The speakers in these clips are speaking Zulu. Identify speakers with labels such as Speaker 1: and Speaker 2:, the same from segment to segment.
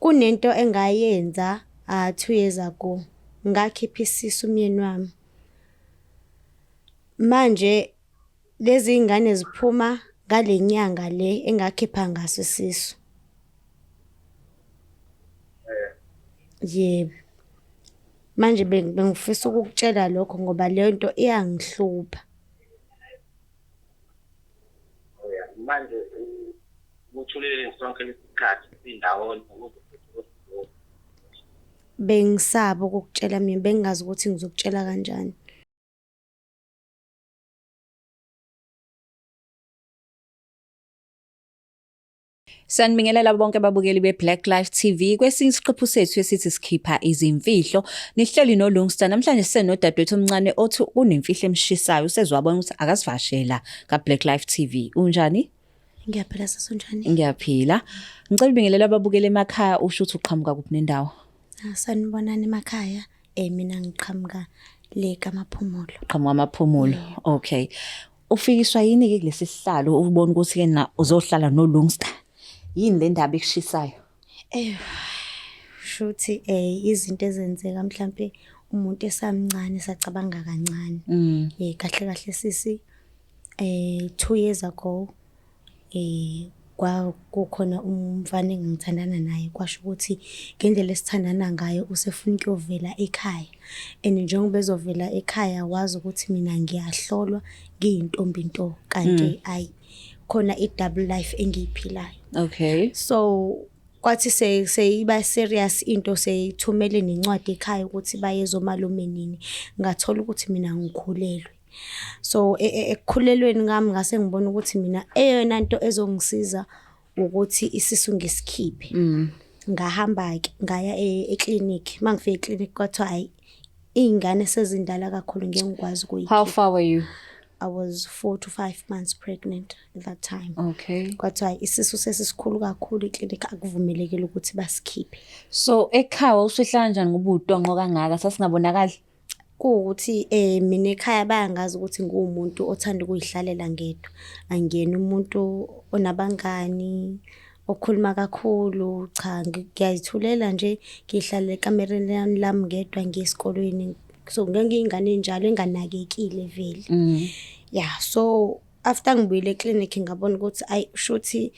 Speaker 1: kunento engayenza 2 years ago. Ngakhipha isisu umyeni wami. Manje lezi ingane ziphuma ngale nyanga le engakhipha ngaso isisu. Yebo. Manje bengifisa ukukutshela lokho ngoba leyo nto iyangihlupha.
Speaker 2: Manje uthulele sonke lesikhathi indawoni
Speaker 1: Bengisaba ukukutshela mina, bengazi ukuthi ngizokutshela kanjani.
Speaker 3: Sanibingelela bonke ababukeli beBlaqlife TV kwesinye isiqephu sethu esithi sikhipha izimfihlo. Nihleli noLungster namhlanje sisenodadewethu omncane othi kunemfihlo emshisayo usezwabona ukuthi akasivashela kaBlaqlife TV. Unjani?
Speaker 1: Ngiyaphila sasonjani?
Speaker 3: Ngiyaphila. Ngicela ubingelela ababukeli emakhaya usho ukuthi uqhamuka kuphi nendawo.
Speaker 1: Sanibonani emakhaya. Mina ngiqhamuka le kaMaphumulo.
Speaker 3: Qhamuka amaphumulo. Okay. Ufikiswa yini ke kulesi sihlalo ubona ukuthi ke na uzohlala noLungster? Yini le ndaba ekushisayo?
Speaker 1: Shuthi izinto ezenzeka mhlambe umuntu esamncane sacabanga kancane. Kahle kahle sisi 2 years ago kukhona umfana engithandana naye kwasho ukuthi ngendlela esithandana ngayo usefuna ukuyovela ekhaya. Njengoba ezovela ekhaya wazi ukuthi mina ngiyahlolwa ngiyintombi nto kanti khona i-double life engiyiphilayo.
Speaker 3: Okay.
Speaker 1: So kwathi seyiba serious into seyithumele nencwadi ekhaya ukuthi bayezo malume nini ngathola ukuthi mina ngikhulelwe. So ekukhulelweni ngami ngase ngibona ukuthi mina eyona nto ezongisiza ukuthi isisu ngisikhiphe. Ngahamba ke ngaya eclinic. Mangifika eclinic kwathiwa hayi izingane sezindala kakhulu ngeke ngikwazi ukuyikhipha.
Speaker 3: How far were you?
Speaker 1: I was 4 to 5 months pregnant at that time.
Speaker 3: Okay.
Speaker 1: Kwathiwa isisu sesisikhulu kakhulu eclinic akuvumelekile ukuthi basikhiphe.
Speaker 3: So ekhaya usuhlala kanjani ngoba utonqo kangaka sasingabonakali?
Speaker 1: Kuukuthi mina ekhaya bayangazi ukuthi ngumuntu othanda ukuyihlalela ngedwa. Angiyena umuntu onabangani okhuluma kakhulu, cha ngiyayithulela nje ngihlala ekamereni lami ngedwa ngiyesikolweni. So ngengingane njalo enganakekile vele. Yeah, so after ngibuyile eclinic ngabona ukuthi shuthi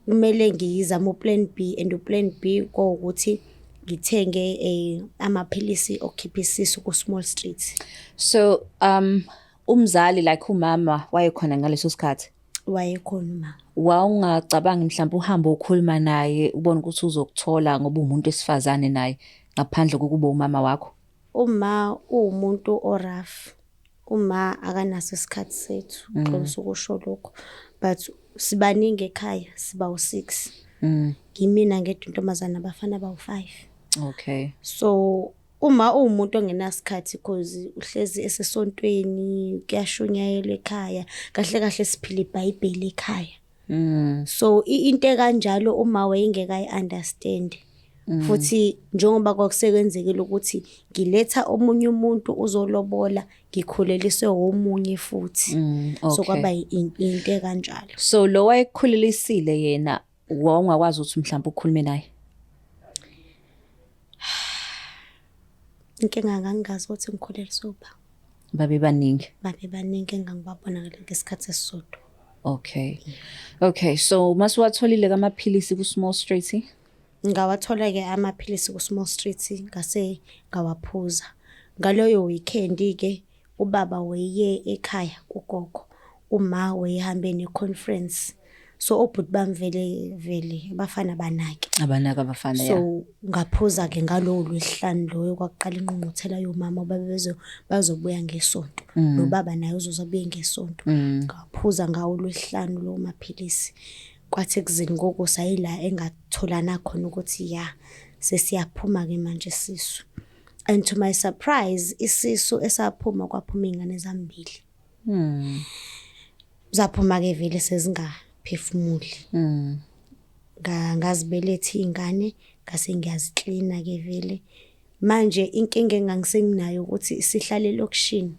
Speaker 1: kumele ngiyizama uplan B, and uplan B ukuthi ngithenge amaphilisi okukhipha isisu ku Small Street.
Speaker 3: So umzali like umama wayekhona ngaleso sikhathi?
Speaker 1: Wayekhona uma.
Speaker 3: Wawungacabangi mhlawumbe uhambe ukhuluma naye ubone ukuthi uzokuthola ngoba umuntu esifazane naye ngaphandle kokuba umama wakho?
Speaker 1: Uma umuntu oraf, uma akanaso isikhathi sethu xolisa ukusho lokho, but sibaningi ekhaya siba u6. Ngimina ngedwa intombazana abafana bawu5.
Speaker 3: Okay.
Speaker 1: So uma umuntu ongenasikhathi because uhlezi esesontweni kuyashunyayelwa ekhaya, kahle kahle siphila iBhayibheli ekhaya. So into kanjalo uma wayengeka understand. Futhi njengoba kwakusekwenzekile ukuthi ngiletha omunye umuntu uzolobola ngikhuleliswe omunye futhi. So kwaba into kanjalo.
Speaker 3: So lo wayekhulelisile yena wawungakwazi ukuthi mhlawumbe ukhulume naye?
Speaker 1: Inkinga ngangazi ukuthi ngikhuleliswe upha.
Speaker 3: Babe baningi
Speaker 1: engangibabona ngesikhathi esisodwa.
Speaker 3: Okay. Okay, so masuwatholile kamaphilisi ku Small Street?
Speaker 1: Ngawathola ke amaphilisi ku Small Street ngase ngawaphuza. Ngaloyo weekend ke ubaba weye ekhaya kugogo, uma weyihambe ne conference. So obhuti bamvele bafana banake.
Speaker 3: Abanaka abafana ya.
Speaker 1: So ngaphuza ke ngalo lwesihlanu loyo kwaqala ingqungquthela yomama bazobuya ngesonto. No baba naye uzobuya ngesonto. Ngaphuza ngawo lwesihlanu lo maphilisi. Kwathi ekuzini ngoko sayila engatholana khona ukuthi ya sesiyaphuma ke manje isisu. And to my surprise isisu esaphuma kwaphuma izingane zambili. Zaphuma ke vele sezingaphefumuli. Ngazibeletha izingane ngase ngiyaziklina ke vele. Manje inkinga engangisenginayo ukuthi sihlale elokishini.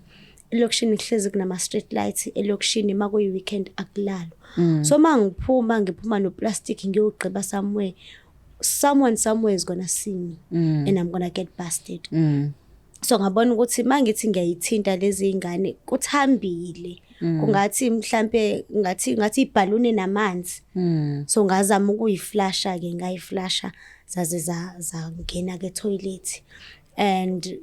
Speaker 1: Elokishini kuhlezi kunama street lights, elokishini makuyi weekend akulalwa. So mangiphuma ngiphuma no plastic ngiyogqiba somewhere someone somewhere is gonna see me and I'm gonna get busted. So ngabona ukuthi mangithi ngiyayithinta lezi ingane kuthambile kungathi mhlambe ngathi ibhaluni namanzi so ngazama ukuyiflasha ke ngayiflasha zaze zangena ke toilet and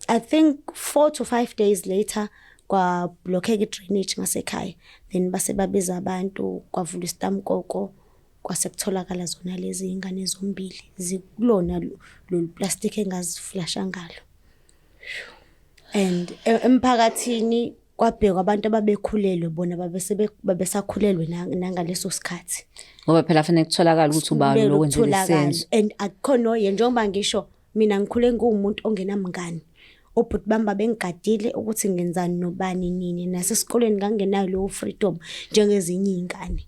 Speaker 1: I think 4 to 5 days later kwa blockade drainage ngasekhaya then base babiza abantu kwavula isitamkoko kwase kutholakala zona lezi ingane zombili zikulona lo plastic engaziflasha ngalo. And emphakathini kwabhekwa abantu ababekhulelwe bona babesakhulelwe nangaleso sikhathi
Speaker 3: ngoba phela fanele kutholakala ukuthi ubani lo wenza lesenzo
Speaker 1: and akukho njengoba ngisho mina ngikhule ngumuntu ongenamngani obhuti bamba bengigadile ukuthi ngenzani nobani nini nasesikoleni ngangenayo lo freedom njengezinye izingane.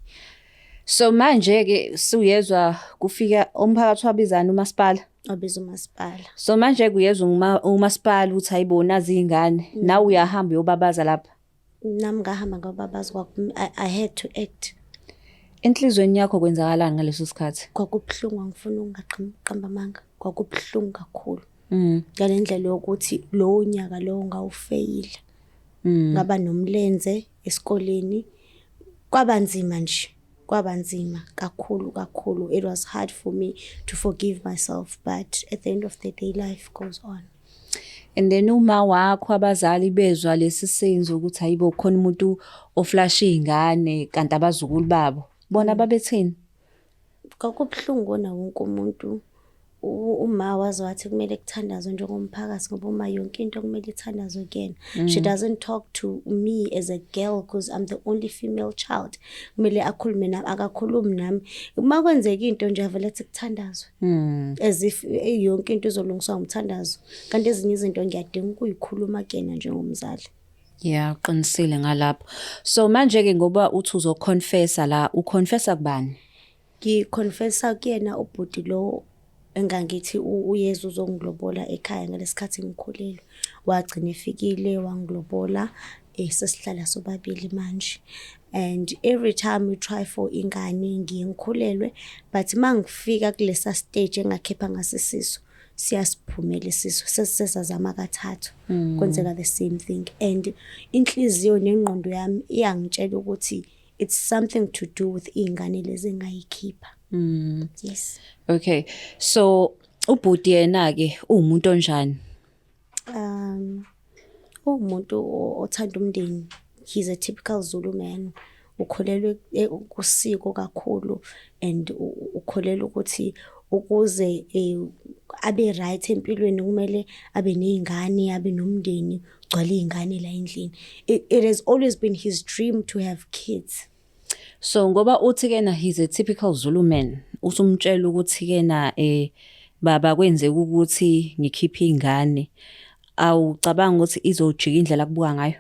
Speaker 3: So manje ke siyezwa kufika umphakathi wabizana umasipala
Speaker 1: abiza umasipala.
Speaker 3: So manje kuyezwa umasipala uthi ayibona izingane nawe uyahamba uyobabaza lapha.
Speaker 1: Nami ngahamba ngobabaza I had to act.
Speaker 3: Enhlizweni yakho kwenzakalani ngaleso sikhathi?
Speaker 1: Kwakubhlungu ngifuna ungaqamba amanga kwakubhlungu kakhulu. Ngalendlela yokuthi lo nyaka lo ngawufeyila. Ngaba nomlenze esikoleni kwabanzima nje. Kwabanzima kakhulu. It was hard for me to forgive myself, but at the end of the day life goes on.
Speaker 3: And then uma wakho abazali bezwa lesi senzo ukuthi ayibo khona umuntu oflash izingane kanti abazukulu babo bona babethini?
Speaker 1: Kwakubhlungu na wonke umuntu uma wazi wathi kumele kuthandazwe njengomphakathi ngoba uma yonke into kumele ithandazwe kuyena. She doesn't talk to me as a girl because I'm the only female child. Kumele akhulume nami akakhulumi nami. Uma kwenzeka into nje avele ethi kuthandazwe. As if yonke into izolungiswa umthandazo. Kanti ezinye izinto ngiyadinga ukuyikhuluma kuyena njengomzali.
Speaker 3: Yeah, uqinisile ngalapho. So manje ke ngoba uthi uzoconfessa la, uconfessa kubani?
Speaker 1: Ngiconfessa kuyena ubhuti lo engangithi uYesu uzonglobola ekhaya ngalesikhathi ngikhulelwe. Wagcina efikile wanglobola sesihlala sobabili manje. And every time we try for ingane ngikhulelwe but mangifika kulesa stage engakhipha ngasisisu siyasiphumela isisu sesizama kathathu kwenzeka the same thing and inhliziyo nengqondo yami iyangitshela ukuthi it's something to do with ingane lezi ngayikhipha. Yes.
Speaker 3: Okay. So ubhuti yena ke umuntu onjani?
Speaker 1: Umuntu othanda umndeni. He's a typical Zulu man. Ukholelwe kusiko kakhulu and ukholelwa ukuthi ukuze abe right empilweni kumele abe nezingane abe nomndeni gcwala izingane la endlini. It has always been his dream to have kids.
Speaker 3: So ngoba uthi kena he's a typical Zulu man usumtshela ukuthi kena baba kwenzeka ukuthi ngikhiphe izingane awucabanga ukuthi izojika indlela kubuka ngayo?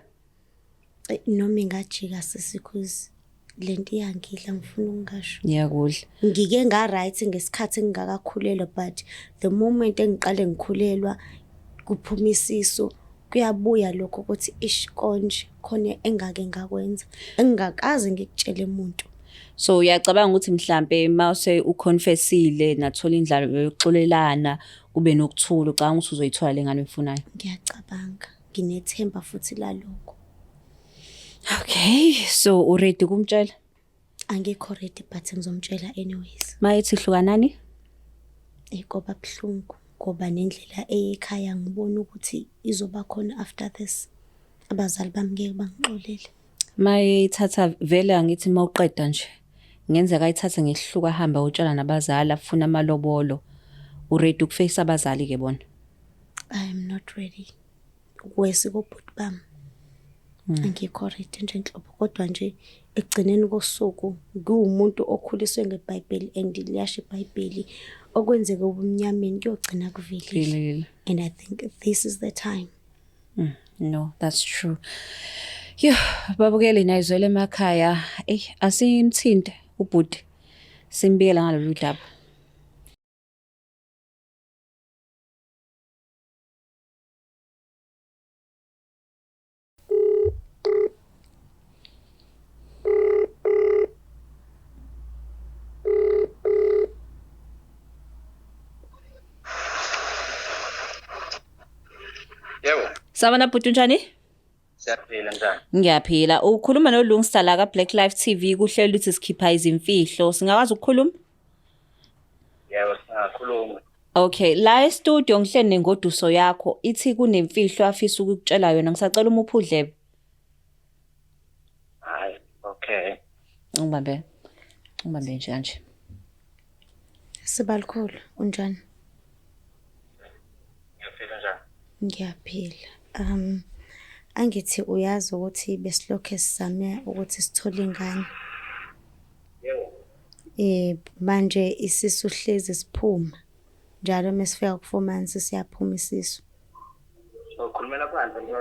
Speaker 1: Noma ingajika sisikhuz lento iyangidla ngifuna ungasho.
Speaker 3: Ngiyakudla.
Speaker 1: Ngike nga right ngesikhathi ngingakakhulelwa but the moment engiqale ngikhulelwa kuphuma isisu kuyabuya lokho ukuthi konje khona engake ngakwenza engingakaze ngikutshele umuntu.
Speaker 3: So uyacabanga ukuthi mhlambe mase uconfessile nathola indlela yokuxolelana kube nokuthula ucabanga ukuthi uzoyithola lengane oyifunayo?
Speaker 1: Ngiyacabanga nginethemba futhi laloko.
Speaker 3: Okay, so already kumtshela?
Speaker 1: Angikho ready but ngizomtshela anyways.
Speaker 3: Mayithi hlukanani?
Speaker 1: Ngoba buhlungu ngoba nendlela eyikhaya ngibona ukuthi izoba khona after this. Abazali bami ngeke bangixolele.
Speaker 3: Mayithatha vele angithi mawuqeda nje. Ngenzeka ayithathe ngehluka hamba utshela nabazali afuna amalobolo. Uready ukuface abazali ke bona?
Speaker 1: I am not ready. Kwesiko bhuti bami. Angikho ready nje enhlobo kodwa nje ekugcineni kosuku ngumuntu okhuliswe ngeBhayibheli and liyasho iBhayibheli okwenzeka ubumnyameni kuyogcina kuvelile. And I think this is the time.
Speaker 3: No, that's true. Babukele nayizwele emakhaya asimthinte ubhuti simbiyela ngalolu daba. Sawubona bhuti unjani?
Speaker 2: Siyaphila njani?
Speaker 3: Ngiyaphila. Ukhuluma noLungsta la ka-Blaqlife TV kuhlelo luthi sikhipha izimfihlo. Singakwazi ukukhuluma?
Speaker 2: Yebo, singakhuluma.
Speaker 3: Okay, la e-studio ngihleli nengoduso yakho ithi kunemfihlo afisa ukukutshela yona. Ngisacela uma uphudlebe.
Speaker 2: Hayi, okay.
Speaker 3: Ngibambe nje kanje.
Speaker 1: Sibalikhulu, unjani?
Speaker 2: Ngiyaphila njani?
Speaker 1: Ngiyaphila. Angithi uyazi ukuthi besilokhu sizame ukuthi sithole ingane.
Speaker 2: Yebo.
Speaker 1: Manje isisu hlezi siphuma. Njalo mesifika ku4 months siyaphuma isisu.
Speaker 2: Ukhulumela phansi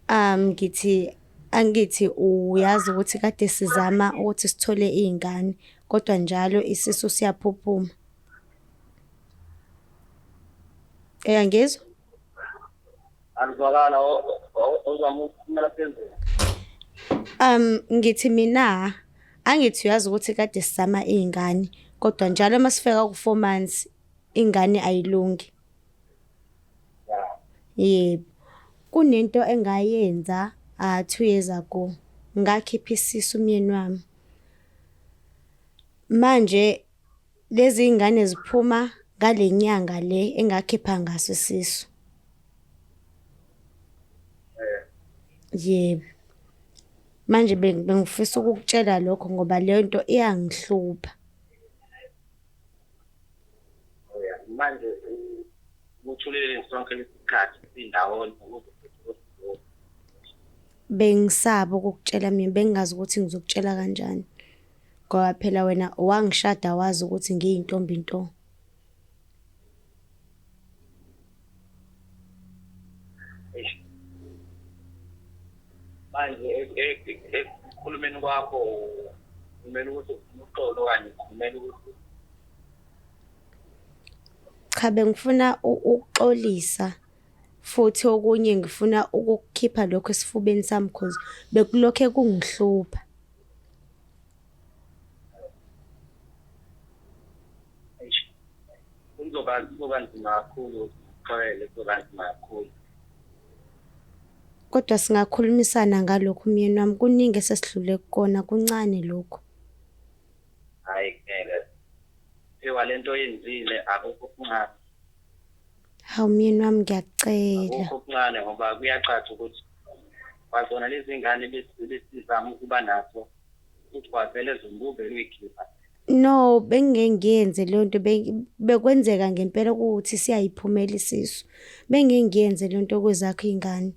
Speaker 2: manje.
Speaker 1: Angithi uyazi ukuthi kade sizama ukuthi sithole izingane kodwa njalo isisu siyaphuphuma. Ngizwa?
Speaker 2: Angizwakala ozama ukukhulumela phezulu.
Speaker 1: Ngithi mina angithi uyazi ukuthi kade sizama izingane kodwa njalo masifika ku4 months ingane ayilungi. Yebo. Kunento engayenza 2 years ago. Ngakhipha isisu umyeni wami. Manje lezi ingane ziphuma ngalenyanga le engakhipha ngaso isisu. Yebo. Manje bengifisa ukukutshela lokho ngoba le nto iyangihlupha.
Speaker 2: Manje uthulele sonke lesikhathi sindawoni
Speaker 1: Bengisaba ukukutshela mina bengazi ukuthi ngizokutshela kanjani. Ngoba phela wena wangishada wazi ukuthi ngiyintombi into.
Speaker 2: manje ekhulumeni kwakho kumele ukuthi uxolo kanye kumele ukuthi
Speaker 1: Cha bengifuna ukuxolisa futhi okunye ngifuna ukukhipha lokho esifubeni sami because bekulokhe kungihlupha.
Speaker 2: kuzoba nzima kakhulu ukuxolela kuzoba nzima kakhulu.
Speaker 1: Kodwa singakhulumisana ngalokho myeni wami kuningi esesidlule kukona kuncane lokho.
Speaker 2: Hayi ngeke ewa lento yenzile akukho kuncane.
Speaker 1: Hawu myeni wami ngiyakucela.
Speaker 2: Akukho kuncane ngoba kuyacaca ukuthi bazona lezi ngane besizama ukuba nazo ukuthi kwavele zimbuve uyikhipha.
Speaker 1: No, bengengiyenze le nto bekwenzeka ngempela ukuthi siyayiphumela isisu. Bengengiyenze le nto kwezakho izingane.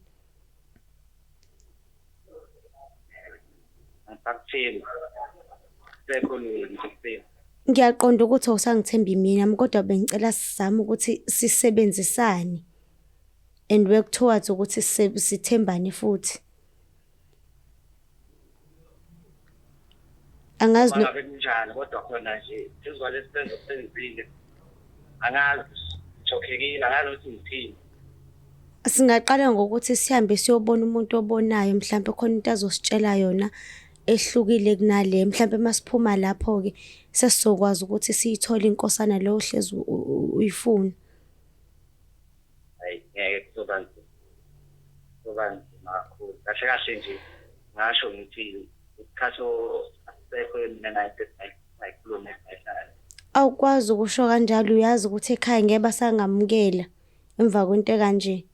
Speaker 2: Akuthini. Sekhulile ngikuthini.
Speaker 1: Ngiyaqonda ukuthi awusangithembi mina kodwa bengicela sizame ukuthi sisebenzisane and work towards ukuthi sithembane futhi. Angazi
Speaker 2: Ngabe kunjani kodwa khona nje sizwa lesisenzo senzile. Angazi chokhekile angazi ukuthi ngithini.
Speaker 1: Singaqala ngokuthi sihambe siyobona umuntu obonayo mhlawumbe khona into azositshela yona ehlukile kunale mhlawumbe masiphuma lapho ke sesizokwazi ukuthi siyithole inkosana lo hlezi uyifuna.
Speaker 2: Hayi ngeke kuzoba nzima. Kuzoba nzima kakhulu. Kahle kahle nje ngasho ngithi isikhathi asekho mina nayikhuluma ekhaya.
Speaker 1: Awukwazi ukusho kanjalo uyazi ukuthi ekhaya ngeke basangamukela emva kwento kanje.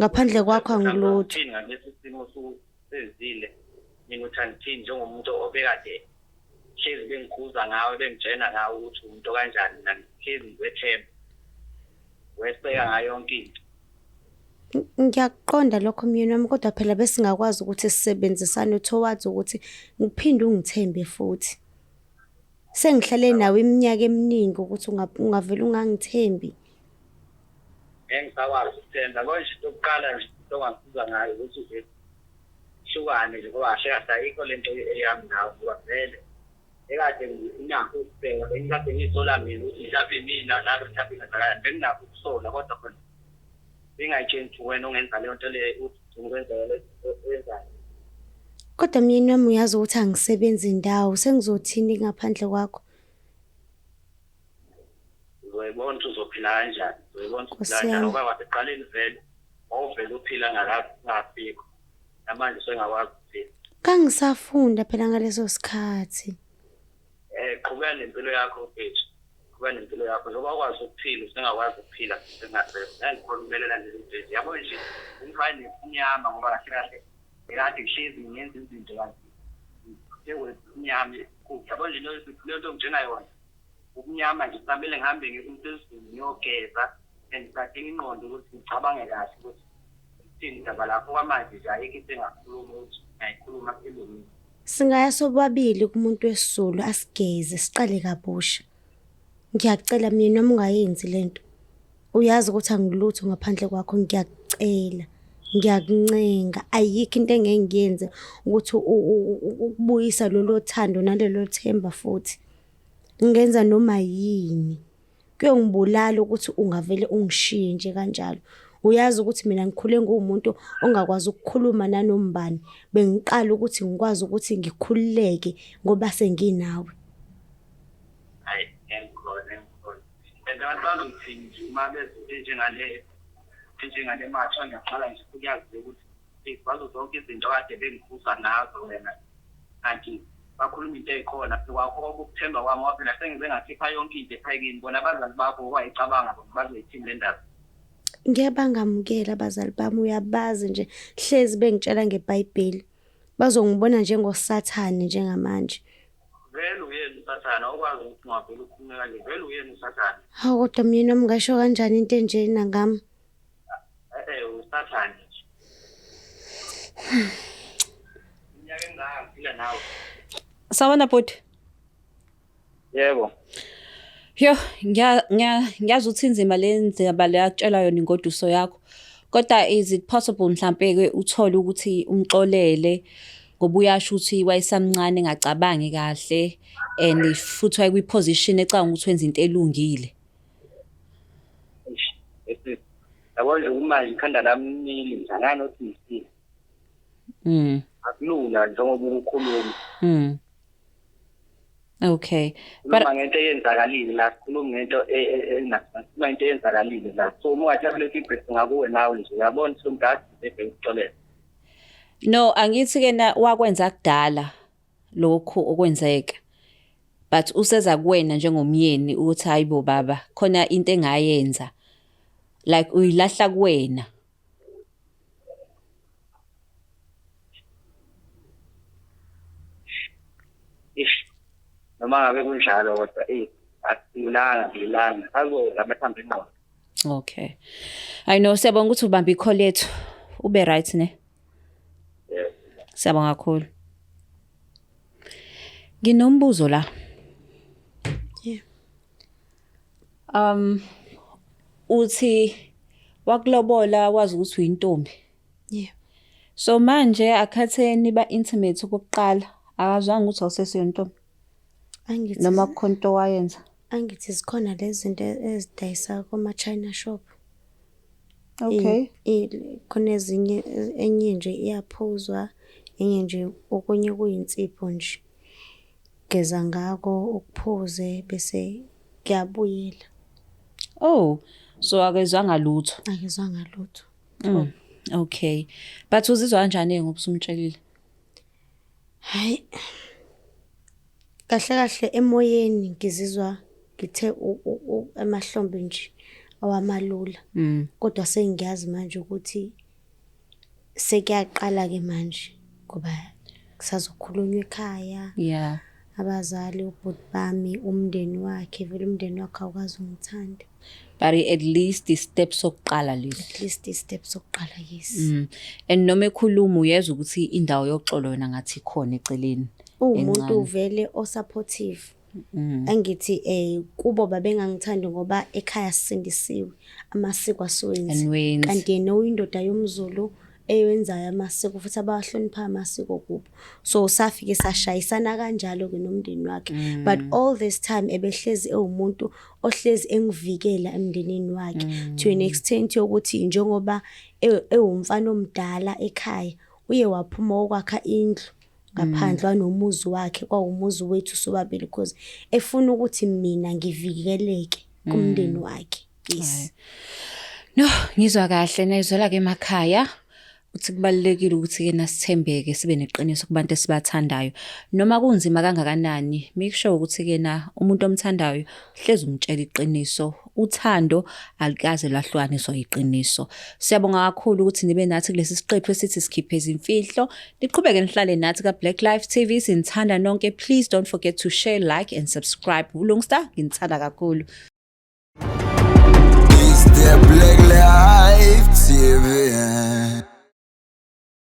Speaker 1: Ngaphandle kwakho angilutho.
Speaker 2: Thini ngalesi simo senzile mina uthangithini njengomuntu obekade hlezi bengikhuza ngawe bengitshena ngawe ukuthi umuntu kanjani nangihlezi wethemba weseka ngayo yonke into.
Speaker 1: Ngiyakuqonda lokho myeni wami kodwa phela bese ngakwazi ukuthi sisebenzisane towards ukuthi ngiphinde ungithembe futhi. Sengihlale nawe iminyaka eminingi ukuthi ungavela ungangithembi.
Speaker 2: Engisakwazi ukuthemba konje into yokuqala nje into ongasiza ngayo ukuthi hlukane nje ngoba ayikho lento eyami nawe ngoba vele ekade nginakho ukubheka bengikade ngisola mina ukuthi mhlawumbe mina nalo mhlawumbe ngizakala benginakho ukusola kodwa khona bengayitshentshi wena ongenza leyo nto leyo uthi ngikwenza le wenzayo.
Speaker 1: Kodwa myeni wami uyazi ukuthi angisebenzi indawo sengizothini ngaphandle kwakho.
Speaker 2: Uzoyibona ukuthi uzophila kanjani uzoyibona ukuthi uzophila kanjani ngoba waseqaleni vele wawuvele uphila ngafikho namanje sengakwazi ukuphila.
Speaker 1: Kangisafunda phela ngaleso sikhathi.
Speaker 2: Qhubeka nempilo yakho mfethu. Qhubeka nempilo yakho ngoba ukwazi ukuphila usengakwazi ukuphila sengasebenza. Ngikhulumelela nje mfethu. Yabo nje umfana unyama ngoba kahle kahle ekade ngihlezi ngenza izinto kanti unyama yabo nje lento njengayona. Ukunyama nje samele ngihambe ngikumphezulu ngiyogeza ngicabanga ingqondo ukuthi ngicabange kahle ukuthi thini indaba lapho kwamanje nje ayikho into engakhuluma ukuthi ngayikhuluma elungile.
Speaker 1: Singaya sobabili kumuntu wesizulu asigeze siqale kabusha. Ngiyacela mina noma ungayenzi lento. Uyazi ukuthi angilutho ngaphandle kwakho ngiyakucela. Ngiyakuncenga ayikho into engeke ngiyenze ukuthi ukubuyisa lolo thando nalelo themba futhi. Ngenza noma yini. Kuyongibulala ukuthi ungavele ungishiye nje kanjalo. Uyazi ukuthi mina ngikhule ngumuntu ongakwazi ukukhuluma nanombani. Bengiqala ukuthi ngikwazi ukuthi ngikhululeke ngoba senginawe.
Speaker 2: Hayi, ngiyakholwa. Abantu ngithi uma bezinto njengale matha ngiyaqala nje ukuyazi ukuthi bazo zonke izinto kade bengikhuza nazo wena. Kanti bakhuluma into ezikhona kwakho ukuthemba kwami waphela sengize ngakhipha yonke into ephayikini bona abazali bakho wayicabanga bazoyithini le ndaba.
Speaker 1: Ngiyabangamukela abazali bami uyabazi nje hlezi bengitshela ngeBhayibheli. Bazongibona njengosathane njengamanje.
Speaker 2: Vele uyena usathane awukwazi ukuthi ungavela ukhulume kanje vele uyena usathane.
Speaker 1: Hawu kodwa mina ngingasho kanjani into enjena ngami?
Speaker 2: Usathane. Unyaka engaphila nawe.
Speaker 3: Sawona bhuti.
Speaker 2: Yebo.
Speaker 3: Yo, ngiyazi ukuthi inzima lenzaba leyakutshela yona ingoduso yakho. Kodwa is it possible mhlambe ke uthole ukuthi umxolele ngoba uyasho ukuthi wayesamncane engacabangi kahle and futhi wayekwi position ecanga ukuthi wenza into elungile.
Speaker 2: Yabo nje uma ikhanda lami ngizanana uthi ngisi. Akulula njengoba ukukhuluma.
Speaker 3: Okay.
Speaker 2: But ngento eyenzakalile la sikhuluma ngento enasikhuluma into eyenzakalile la. So uma ungathi feedback ngakuwe nawe nje uyabona ukuthi umdala ebekuxolela.
Speaker 3: No, angithi ke wakwenza kudala lokho okwenzeka. But useza kuwena njengomyeni ukuthi hayibo baba khona into engayenza. Like uyilahla kuwena.
Speaker 2: Noma ngabe kunjalo kodwa asilanga azo lamathambo engqondo.
Speaker 3: Okay. I know siyabonga ukuthi ubamba i-call lethu. Ube right ne?
Speaker 2: Yes.
Speaker 3: Siyabonga kakhulu. Nginombuzo la.
Speaker 1: Yeah.
Speaker 3: Uthi wakulobola wazi ukuthi uyintombi.
Speaker 1: Yeah.
Speaker 3: So manje akhatheni ba intimate kokuqala akazwanga ukuthi awusesiyontombi.
Speaker 1: Angithi
Speaker 3: Noma khonto wayenza.
Speaker 1: Angithi zikhona lezi zinto ezidayisa kuma China shop.
Speaker 3: Okay.
Speaker 1: Khona ezinye enye nje iyaphuzwa enye nje okunye kuyinsipho nje. Geza ngako ukuphuze bese kuyabuyela.
Speaker 3: Oh, so akezwanga lutho.
Speaker 1: Akezwanga lutho.
Speaker 3: Okay. But uzizwa kanjani ngoba usumtshelile?
Speaker 1: Hayi. Kahle emoyeni ngizizwa ngithe emahlombe nje awamalula. Kodwa sengiyazi manje ukuthi sekuyaqala ke manje ngoba kusazokhulunywa ekhaya.
Speaker 3: Yeah.
Speaker 1: Abazali ubhuti bami umndeni wakhe vele umndeni wakhe awukazi ungithanda.
Speaker 3: But at least the steps sokuqala lezi.
Speaker 1: At least the steps sokuqala yes.
Speaker 3: And noma ekhuluma uyeza ukuthi indawo yoxolo yona ngathi khona eceleni.
Speaker 1: Umuntu uvele osupportive. Angithi kubo babengangithandi ngoba ekhaya sisindisiwe amasiko asowenzi kanti yena uyindoda yomZulu eyenzayo amasiko futhi abahlonipha amasiko kubo. So safike sashayisana kanjalo ke nomndeni wakhe. But all this time ebehlezi ewumuntu ohlezi engivikela emndenini wakhe to an extent yokuthi njengoba ewumfana omdala ekhaya uye waphuma okwakha indlu ngaphandle anomuzi wakhe kwawumuzi wethu sobabili because efuna ukuthi mina ngivikeleke kumndeni wakhe. Yes.
Speaker 3: No, ngizwa kahle nezwela-ke emakhaya. Uthi kubalulekile ukuthi-ke nasithembeke sibe neqiniso kubantu esibathandayo. Noma kunzima kangakanani, make sure ukuthi-ke na umuntu omthandayo hlezi umtshela iqiniso. Uthando alikaze lahlukaniswa iqiniso. Siyabonga kakhulu ukuthi nibe nathi kulesi siqephu esithi sikhiphe izimfihlo. Niqhubeke nihlale nathi ka-Blaqlife TV. Sinithanda nonke. Please don't forget to share, like and subscribe. Ulungsta, nginithanda kakhulu.
Speaker 4: It's the Blaqlife TV.